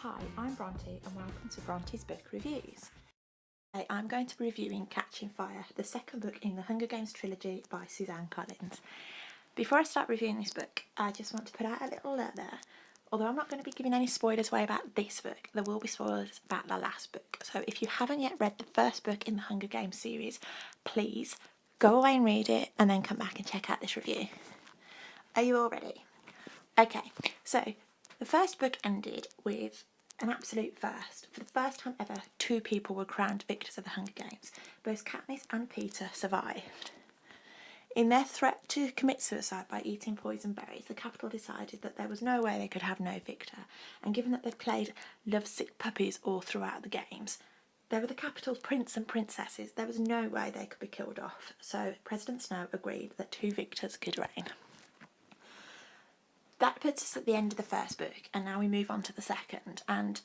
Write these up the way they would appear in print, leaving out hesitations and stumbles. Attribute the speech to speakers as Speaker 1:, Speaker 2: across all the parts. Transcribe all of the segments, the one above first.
Speaker 1: Hi, I'm Bronte and welcome to Bronte's Book Reviews. Today I'm going to be reviewing Catching Fire, the second book in the Hunger Games trilogy by Suzanne. Before I start reviewing this book, I just want to put out a little alert there. Although I'm not going to be giving any spoilers away about this book, there will be spoilers about the last book. So if you haven't yet read the first book in the Hunger Games series, please go away and read it and then come back and check out this review. Are you all ready? Okay, so the first book ended with an absolute first. For the first time ever, two people were crowned victors of the Hunger Games. Both Katniss and Peter survived. In their threat to commit suicide by eating poison berries, the Capitol decided that there was no way they could have no victor, and given that they'd played lovesick puppies all throughout the games, they were the Capitol's prince and princesses. There was no way they could be killed off, so President Snow agreed that two victors could reign. That puts us at the end of the first book, and now we move on to the second. And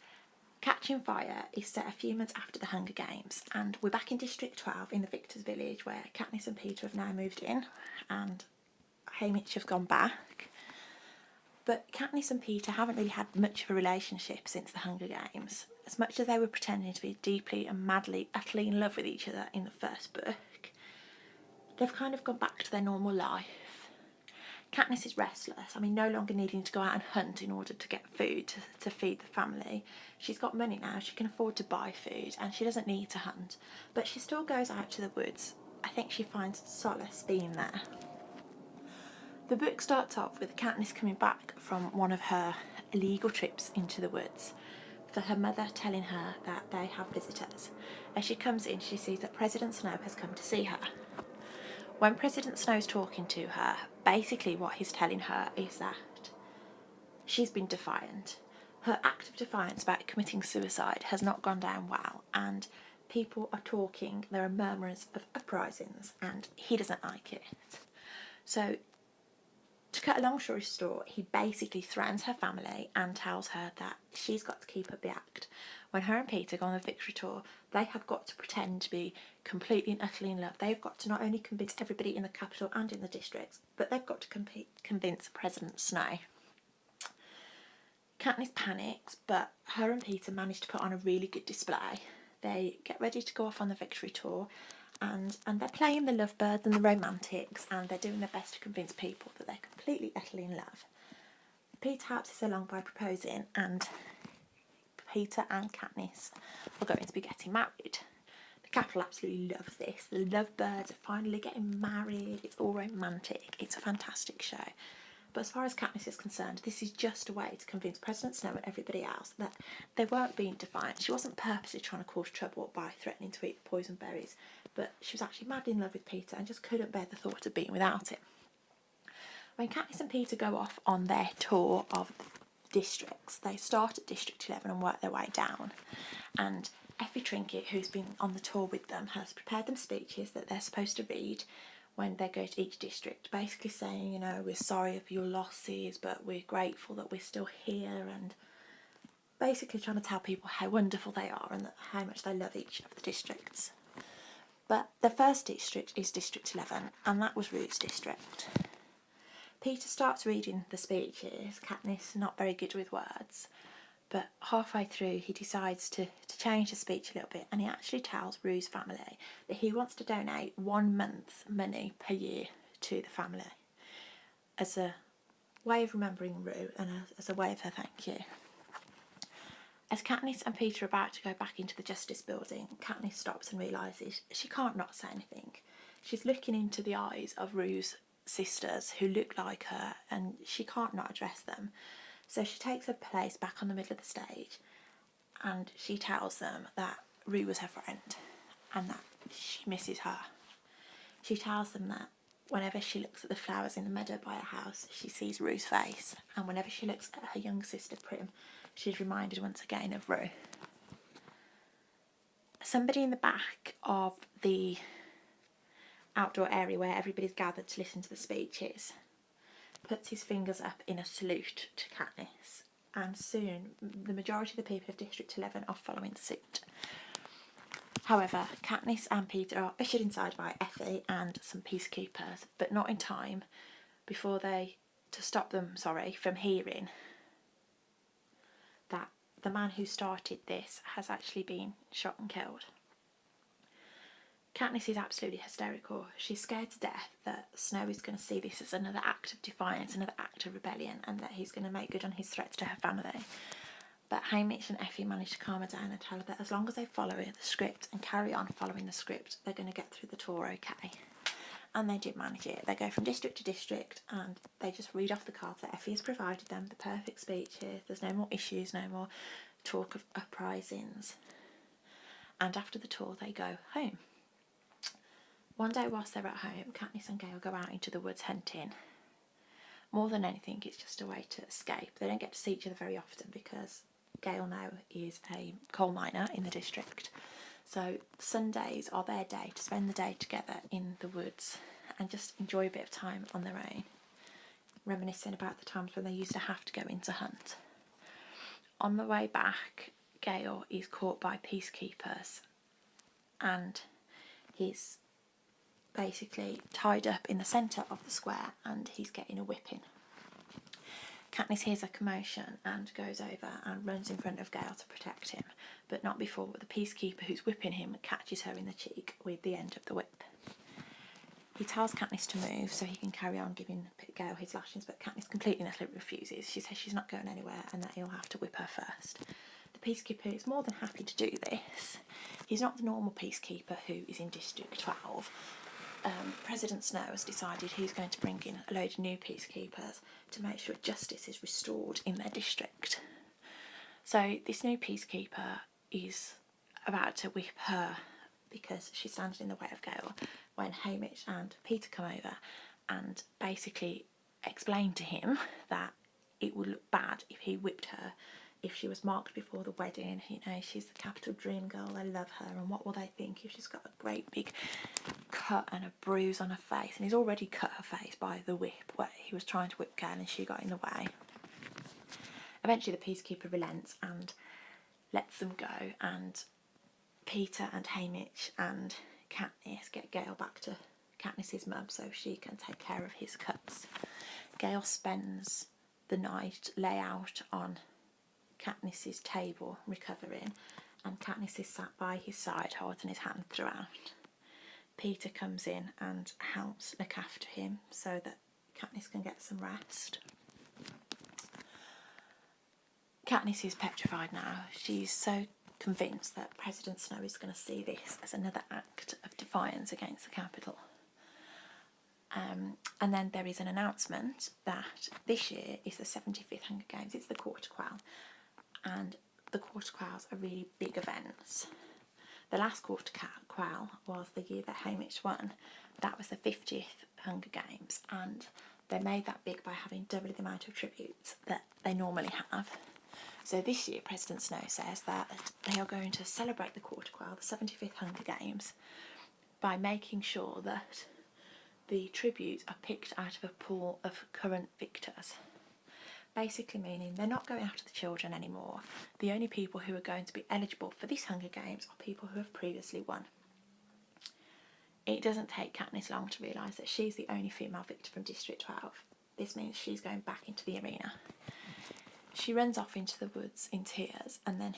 Speaker 1: Catching Fire is set a few months after the Hunger Games, and we're back in District 12 in the Victor's Village, where Katniss and Peter have now moved in, and Haymitch have gone back. But Katniss and Peter haven't really had much of a relationship since the Hunger Games. As much as they were pretending to be deeply and madly, utterly in love with each other in the first book, they've kind of gone back to their normal life. Katniss is restless. No longer needing to go out and hunt in order to get food to feed the family. She's got money now, she can afford to buy food, and she doesn't need to hunt. But she still goes out to the woods. I think she finds solace being there. The book starts off with Katniss coming back from one of her illegal trips into the woods, for her mother telling her that they have visitors. As she comes in, she sees that President Snow has come to see her. When President Snow's talking to her, basically what he's telling her is that she's been defiant. Her act of defiance about committing suicide has not gone down well, and people are talking, there are murmurs of uprisings, and he doesn't like it. So, to cut a long story short, he basically threatens her family and tells her that she's got to keep up the act. When her and Peter go on the victory tour, they have got to pretend to be completely and utterly in love. They've got to not only convince everybody in the capital and in the districts, but they've got to convince President Snow. Katniss panics, but her and Peter manage to put on a really good display. They get ready to go off on the victory tour, and they're playing the lovebirds and the romantics, and they're doing their best to convince people that they're completely, utterly in love. Peter helps us along by proposing, and Peter and Katniss are going to be getting married. The Capitol absolutely loves this. The lovebirds are finally getting married. It's all romantic. It's a fantastic show. But as far as Katniss is concerned, this is just a way to convince President Snow and everybody else that they weren't being defiant. She wasn't purposely trying to cause trouble by threatening to eat the poison berries, but she was actually madly in love with Peter and just couldn't bear the thought of being without him. When Katniss and Peter go off on their tour of districts, they start at District 11 and work their way down. And Effie Trinket, who's been on the tour with them, has prepared them speeches that they're supposed to read when they go to each district, basically saying, we're sorry for your losses, but we're grateful that we're still here, and basically trying to tell people how wonderful they are and how much they love each of the districts. But the first district is District 11, and that was Rue's district. Peter starts reading the speeches. Katniss not very good with words, but halfway through he decides to change the speech a little bit, and he actually tells Rue's family that he wants to donate 1 month's money per year to the family as a way of remembering Rue and as a way of her thank you. As Katniss and Peter are about to go back into the Justice Building, Katniss stops and realises she can't not say anything. She's looking into the eyes of Rue's sisters who look like her, and she can't not address them. So she takes her place back on the middle of the stage, and she tells them that Rue was her friend and that she misses her. She tells them that whenever she looks at the flowers in the meadow by her house, she sees Rue's face, and whenever she looks at her young sister Prim, she's reminded once again of Rue. Somebody in the back of the outdoor area where everybody's gathered to listen to the speeches puts his fingers up in a salute to Katniss, and soon the majority of the people of District 11 are following suit. However, Katniss and Peter are ushered inside by Effie and some peacekeepers, but not in time to stop them from hearing that the man who started this has actually been shot and killed. Katniss is absolutely hysterical. She's scared to death that Snow is going to see this as another act of defiance, another act of rebellion, and that he's going to make good on his threats to her family. But Haymitch and Effie manage to calm her down and tell her that as long as they follow the script and carry on following the script, they're going to get through the tour okay. And they did manage it. They go from district to district and they just read off the cards that Effie has provided them, the perfect speeches. There's no more issues, no more talk of uprisings. And after the tour, they go home. One day whilst they're at home, Katniss and Gale go out into the woods hunting. More than anything, it's just a way to escape. They don't get to see each other very often because Gale now is a coal miner in the district. So Sundays are their day to spend the day together in the woods and just enjoy a bit of time on their own, reminiscing about the times when they used to have to go in to hunt. On the way back, Gale is caught by peacekeepers and he's basically tied up in the centre of the square and he's getting a whipping. Katniss hears a commotion and goes over and runs in front of Gale to protect him, but not before the peacekeeper who's whipping him catches her in the cheek with the end of the whip. He tells Katniss to move so he can carry on giving Gale his lashings, but Katniss completely and utterly refuses. She says she's not going anywhere and that he'll have to whip her first. The peacekeeper is more than happy to do this. He's not the normal peacekeeper who is in District 12. President Snow has decided he's going to bring in a load of new peacekeepers to make sure justice is restored in their district. So this new peacekeeper is about to whip her because she stands in the way of Gale when Haymitch and Peter come over and basically explain to him that it would look bad if he whipped her if she was marked before the wedding. You know, she's the capital dream girl, they love her, and what will they think if she's got a great big cut and a bruise on her face? And he's already cut her face by the whip where he was trying to whip Gale and she got in the way. Eventually the peacekeeper relents and lets them go, and Peter and Haymitch and Katniss get Gale back to Katniss's mum so she can take care of his cuts. Gale spends the night lay out on Katniss's table recovering, and Katniss is sat by his side holding his hand throughout. Peter comes in and helps look after him so that Katniss can get some rest. Katniss is petrified now. She's so convinced that President Snow is going to see this as another act of defiance against the capital. And then there is an announcement that this year is the 75th Hunger Games. It's the Quarter Quell. And the Quarter Quells are really big events. The last Quarter Quell was the year that Haymitch won. That was the 50th Hunger Games, and they made that big by having double the amount of tributes that they normally have. So this year President Snow says that they are going to celebrate the Quarter Quell, the 75th Hunger Games, by making sure that the tributes are picked out of a pool of current victors. Basically meaning they're not going after the children anymore. The only people who are going to be eligible for this Hunger Games are people who have previously won. It doesn't take Katniss long to realise that she's the only female victor from District 12. This means she's going back into the arena. She runs off into the woods in tears and then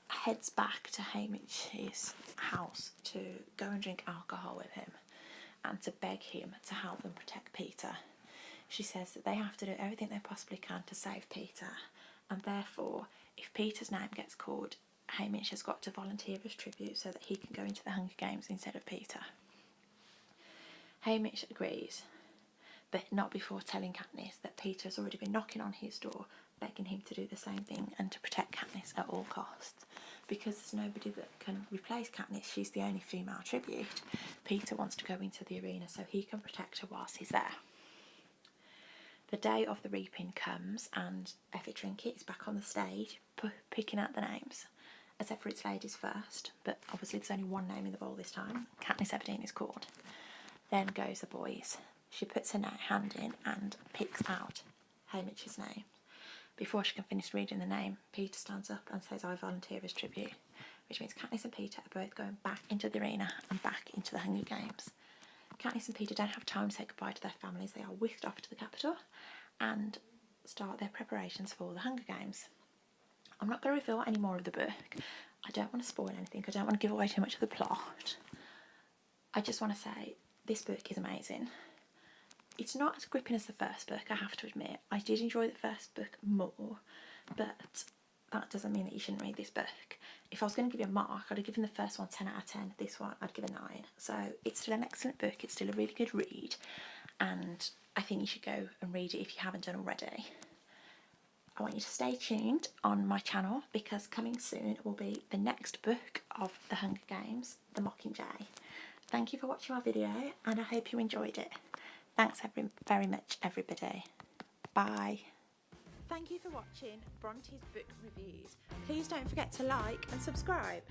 Speaker 1: heads back to Haymitch's house to go and drink alcohol with him and to beg him to help them protect Peter. She says that they have to do everything they possibly can to save Peter, and therefore, if Peter's name gets called, Haymitch has got to volunteer as tribute so that he can go into the Hunger Games instead of Peter. Haymitch agrees, but not before telling Katniss that Peter has already been knocking on his door, begging him to do the same thing and to protect Katniss at all costs. Because there's nobody that can replace Katniss, she's the only female tribute, Peter wants to go into the arena so he can protect her whilst he's there. The day of the reaping comes and Effie Trinket is back on the stage picking out the names. As ever, it's ladies first, but obviously there's only one name in the bowl this time. Katniss Everdeen is called. Then goes the boys. She puts her hand in and picks out Haymitch's name. Before she can finish reading the name, Peter stands up and says, "I volunteer as tribute," which means Katniss and Peter are both going back into the arena and back into the Hunger Games. Katniss and Peter don't have time to say goodbye to their families. They are whisked off to the capital and start their preparations for the Hunger Games. I'm not going to reveal any more of the book. I don't want to spoil anything. I don't want to give away too much of the plot. I just want to say this book is amazing. It's not as gripping as the first book, I have to admit. I did enjoy the first book more, but that doesn't mean that you shouldn't read this book. If I was going to give you a mark, I'd have given the first one 10 out of 10. This one I'd give a 9. So it's still an excellent book. It's still a really good read, and I think you should go and read it if you haven't done already. I want you to stay tuned on my channel because coming soon will be the next book of the Hunger Games, The Mockingjay. Thank you for watching my video and I hope you enjoyed it. Thanks very much everybody. Bye. Thank you for watching Bronte's book reviews. Please don't forget to like and subscribe.